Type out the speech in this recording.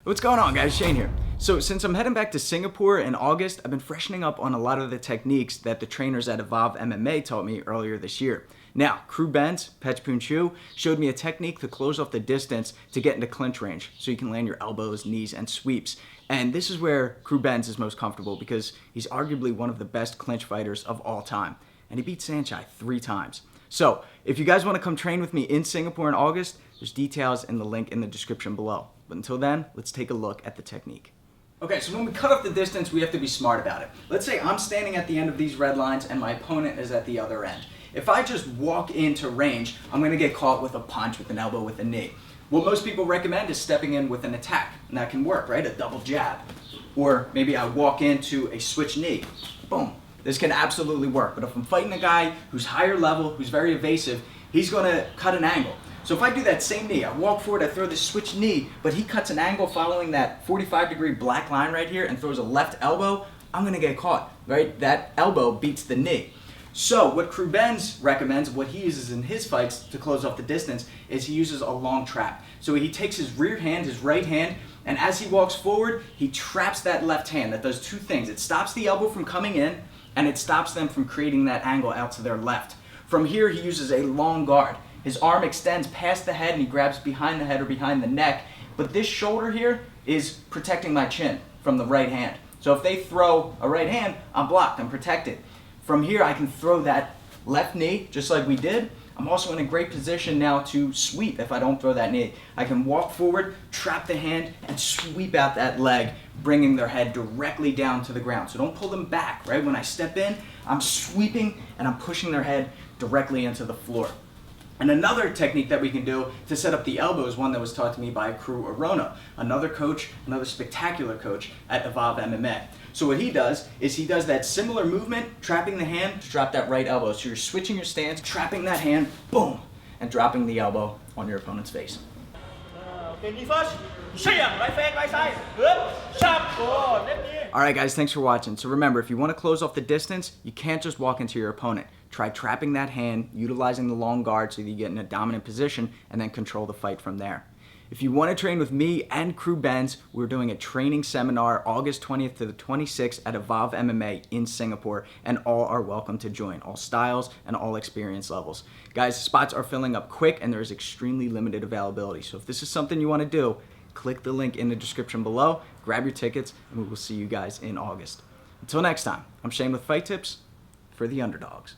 What's going on, guys? Shane here. So since I'm heading back to Singapore in August, I've been freshening up on a lot of the techniques that the trainers at Evolve MMA taught me earlier this year. Now, Kru Benz, Petchboonchu, showed me a technique to close off the distance to get into clinch range, so you can land your elbows, knees, and sweeps. And this is where Kru Benz is most comfortable because he's arguably one of the best clinch fighters of all time. And he beat Saenchai 3 times. So, if you guys want to come train with me in Singapore in August, there's details in the link in the description below. But until then, let's take a look at the technique. Okay, so when we cut off the distance, we have to be smart about it. Let's say I'm standing at the end of these red lines and my opponent is at the other end. If I just walk into range, I'm going to get caught with a punch, with an elbow, with a knee. What most people recommend is stepping in with an attack, and that can work, right? A double jab. Or maybe I walk into a switch knee. Boom. This can absolutely work, but if I'm fighting a guy who's higher level, who's very evasive, he's going to cut an angle. So if I do that same knee, I walk forward, I throw this switch knee, but he cuts an angle following that 45-degree black line right here and throws a left elbow, I'm going to get caught, right? That elbow beats the knee. So what Kru Benz recommends, what he uses in his fights to close off the distance, is he uses a long trap. So he takes his rear hand, his right hand, and as he walks forward, he traps that left hand. That does 2 things. It stops the elbow from coming in, and it stops them from creating that angle out to their left. From here, he uses a long guard. His arm extends past the head and he grabs behind the head or behind the neck, but this shoulder here is protecting my chin from the right hand. So if they throw a right hand, I'm blocked, I'm protected. From here, I can throw that left knee just like we did. I'm also in a great position now to sweep if I don't throw that knee. I can walk forward, trap the hand, and sweep out that leg, bringing their head directly down to the ground. So don't pull them back, right? When I step in, I'm sweeping and I'm pushing their head directly into the floor. And another technique that we can do to set up the elbow is one that was taught to me by Kru another coach, another spectacular coach at Evolve MMA. So what he does is he does that similar movement, trapping the hand to drop that right elbow. So you're switching your stance, trapping that hand, boom, and dropping the elbow on your opponent's face. Okay, knee first. Right face, right side. Good. Sharp. Left knee. Alright guys, thanks for watching. So remember, if you want to close off the distance, you can't just walk into your opponent. Try trapping that hand, utilizing the long guard so that you get in a dominant position, and then control the fight from there. If you want to train with me and Kru Benz, we're doing a training seminar August 20th to the 26th at Evolve MMA in Singapore, and all are welcome to join, all styles and all experience levels. Guys, spots are filling up quick and there is extremely limited availability. So if this is something you want to do, click the link in the description below, grab your tickets, and we will see you guys in August. Until next time, I'm Shane with fightTIPS for the underdogs.